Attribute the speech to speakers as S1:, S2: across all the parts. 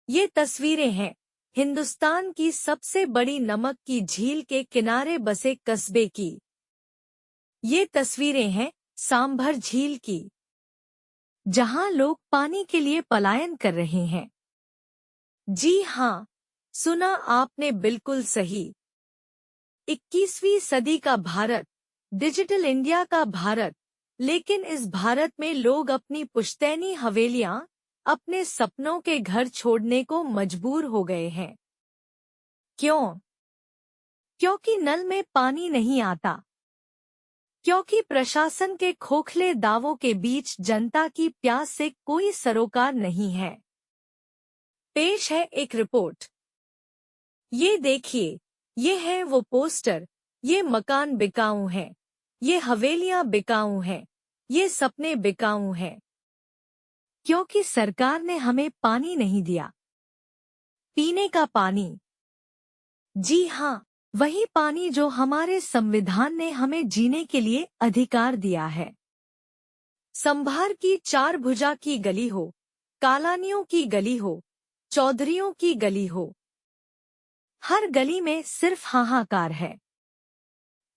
S1: ये तस्वीरें हैं हिंदुस्तान की सबसे बड़ी नमक की झील के किनारे बसे कस्बे की। ये तस्वीरें हैं सांभर झील की, जहां लोग पानी के लिए पलायन कर रहे हैं। जी हाँ, सुना आपने बिल्कुल सही। 21वीं सदी का भारत, डिजिटल इंडिया का भारत, लेकिन इस भारत में लोग अपनी पुश्तैनी हवेलियां, अपने सपनों के घर छोड़ने को मजबूर हो गए हैं। क्यों? क्योंकि नल में पानी नहीं आता। क्योंकि प्रशासन के खोखले दावों के बीच जनता की प्यास से कोई सरोकार नहीं है। पेश है एक रिपोर्ट। ये देखिए, ये है वो पोस्टर, ये मकान बिकाऊ हैं, ये हवेलियां बिकाऊ हैं, ये सपने बिकाऊ हैं। क्योंकि सरकार ने हमें पानी नहीं दिया। पीने का पानी। जी हाँ, वही पानी जो हमारे संविधान ने हमें जीने के लिए अधिकार दिया है। संभार की चार भुजा की गली हो, कालानियों की गली हो, चौधरियों की गली हो, हर गली में सिर्फ हाहाकार है।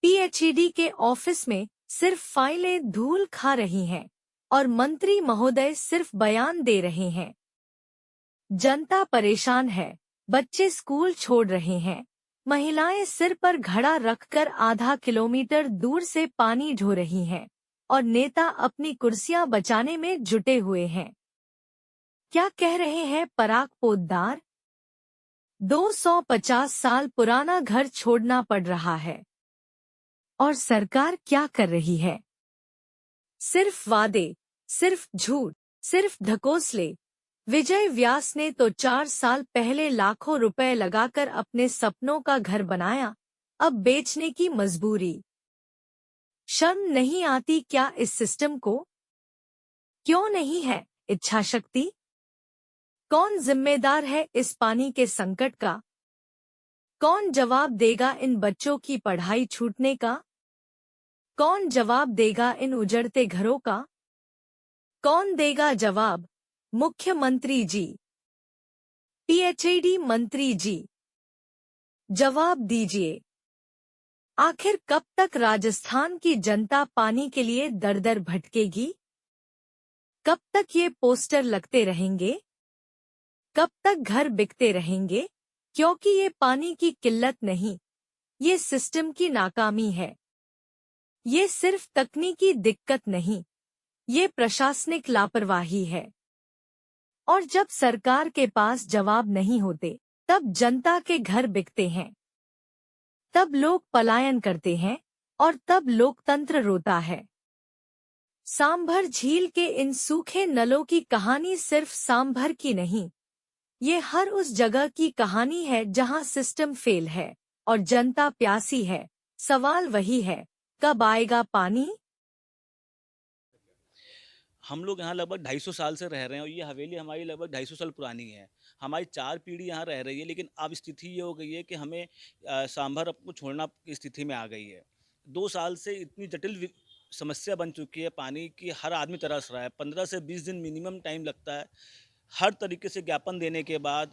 S1: पीएचईडी के ऑफिस में सिर्फ फाइलें धूल खा रही हैं और मंत्री महोदय सिर्फ बयान दे रहे हैं। जनता परेशान है, बच्चे स्कूल छोड़ रहे हैं, महिलाएं सिर पर घड़ा रखकर आधा किलोमीटर दूर से पानी ढो रही हैं और नेता अपनी कुर्सियां बचाने में जुटे हुए हैं। क्या कह रहे हैं पराग पोद्दार? 250 साल पुराना घर छोड़ना पड़ रहा है। और सरकार क्या कर रही है? सिर्फ वादे, सिर्फ झूठ, सिर्फ ढकोसले। विजय व्यास ने तो 4 साल पहले लाखों रुपए लगाकर अपने सपनों का घर बनाया, अब बेचने की मजबूरी। शर्म नहीं आती क्या इस सिस्टम को? क्यों नहीं है इच्छा शक्ति? कौन जिम्मेदार है इस पानी के संकट का? कौन जवाब देगा इन बच्चों की पढ़ाई छूटने का? कौन जवाब देगा इन उजड़ते घरों का? कौन देगा जवाब? मुख्यमंत्री जी, पीएचईडी मंत्री जी, जवाब दीजिए। आखिर कब तक राजस्थान की जनता पानी के लिए दर दर भटकेगी? कब तक ये पोस्टर लगते रहेंगे? कब तक घर बिकते रहेंगे? क्योंकि ये पानी की किल्लत नहीं, ये सिस्टम की नाकामी है। ये सिर्फ तकनीकी दिक्कत नहीं, ये प्रशासनिक लापरवाही है। और जब सरकार के पास जवाब नहीं होते, तब जनता के घर बिकते हैं, तब लोग पलायन करते हैं और तब लोकतंत्र रोता है। सांभर झील के इन सूखे नलों की कहानी सिर्फ सांभर की नहीं, ये हर उस जगह की कहानी है जहां सिस्टम फेल है और जनता प्यासी है। सवाल वही है, कब आएगा पानी?
S2: हम लोग यहाँ लगभग 250 साल से रह रहे हैं और ये हवेली हमारी लगभग 250 साल पुरानी है। हमारी 4 पीढ़ी यहाँ रह रही है, लेकिन अब स्थिति ये हो गई है कि हमें सांभर को छोड़ना की स्थिति में आ गई है। 2 साल से इतनी जटिल समस्या बन चुकी है पानी की, हर आदमी तरस रहा है। 15 से 20 दिन मिनिमम टाइम लगता है हर तरीके से ज्ञापन देने के बाद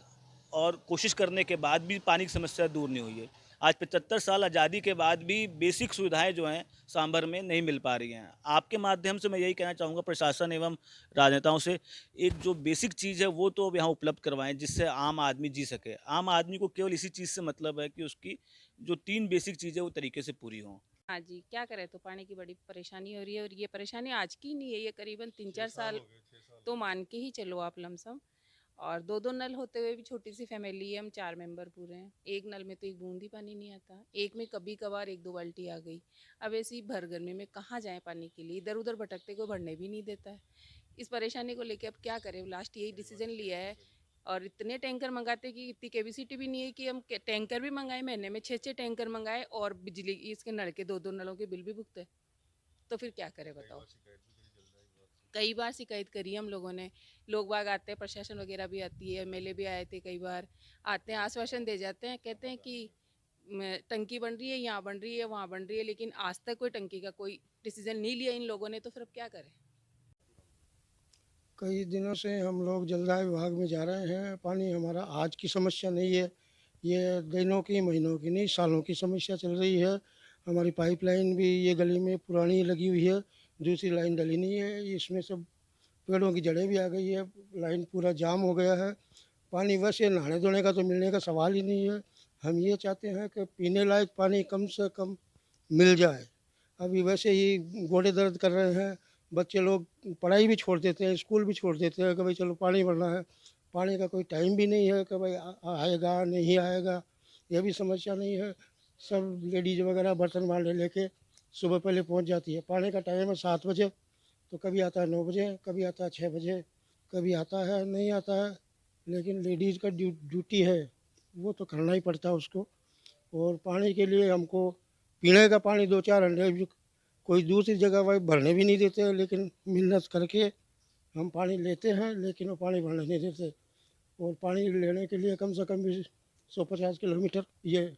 S2: और कोशिश करने के बाद भी पानी की समस्या दूर नहीं हुई है। आज 75 साल आज़ादी के बाद भी बेसिक सुविधाएं जो हैं सांभर में नहीं मिल पा रही हैं। आपके माध्यम से मैं यही कहना चाहूँगा प्रशासन एवं राजनेताओं से, एक जो बेसिक चीज़ है वो तो अब यहाँ उपलब्ध करवाएं जिससे आम आदमी जी सके। आम आदमी को केवल इसी चीज़ से मतलब है कि उसकी जो 3 बेसिक चीज़ें वो तरीके से पूरी हों।
S3: हाँ जी, क्या करें, तो पानी की बड़ी परेशानी हो रही है और ये परेशानी आज की नहीं है, ये करीबन 3-4 साल तो मान के ही चलो आप लमसम। और 2-2 नल होते हुए भी छोटी सी फैमिली है, हम 4 मेंबर पूरे हैं। एक नल में तो एक बूंद ही पानी नहीं आता, एक में कभी-कभार 1-2 बाल्टी आ गई। अब ऐसी भर गर्मी में कहाँ जाएँ पानी के लिए? इधर-उधर भटकते कोई भरने भी नहीं देता है। इस परेशानी को लेके अब क्या करें? लास्ट यही डिसीजन लिया है और इतने टैंकर मंगाते कि इतनी कैपेसिटी भी नहीं है कि हम टैंकर भी मंगाए, महीने में 6-6 टैंकर मंगाए और बिजली इसके नल के 2-2 नलों के बिल भी भुगते। तो फिर क्या करें बताओ? कई बार शिकायत करी हम लोगों ने। लोग बाग आते हैं, प्रशासन वगैरह भी आती है, एमएलए भी आए थे कई बार। आते हैं, आश्वासन दे जाते हैं, कहते हैं कि टंकी बन रही है, यहाँ बन रही है, वहाँ बन रही है, लेकिन आज तक कोई टंकी का कोई डिसीजन नहीं लिया इन लोगों ने। तो फिर अब क्या करें?
S4: कई दिनों से हम लोग जलदाय विभाग में जा रहे हैं। पानी हमारा आज की समस्या नहीं है, ये दिनों की, महीनों की नहीं, सालों की समस्या चल रही है। हमारी पाइपलाइन भी ये गली में पुरानी लगी हुई है, दूसरी लाइन डली नहीं है। इसमें सब पेड़ों की जड़ें भी आ गई है, लाइन पूरा जाम हो गया है। पानी वैसे नहाने-धोने का तो मिलने का सवाल ही नहीं है। हम ये चाहते हैं कि पीने लायक पानी कम से कम मिल जाए। अभी वैसे ही गोडे दर्द कर रहे हैं, बच्चे लोग पढ़ाई भी छोड़ देते हैं, स्कूल भी छोड़ देते हैं कि भाई चलो पानी भरना है। पानी का कोई टाइम भी नहीं है कि भाई आएगा, नहीं आएगा, ये भी समस्या नहीं है। सब लेडीज़ वगैरह बर्तन बाल्टी लेके सुबह पहले पहुंच जाती है। पानी का टाइम है 7 बजे, तो कभी आता है 9 बजे, कभी आता है 6 बजे, कभी आता है, नहीं आता है। लेकिन लेडीज़ का ड्यूटी है, वो तो करना ही पड़ता है उसको। और पानी के लिए हमको पीने का पानी 2-4 हंडे भी कोई दूसरी जगह भाई भरने भी नहीं देते हैं, लेकिन मिन्नत करके हम पानी लेते हैं, लेकिन वो पानी भरने नहीं देते। और पानी लेने के लिए कम से कम भी 150 किलोमीटर ये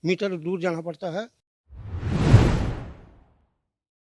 S4: मीटर दूर जाना पड़ता है।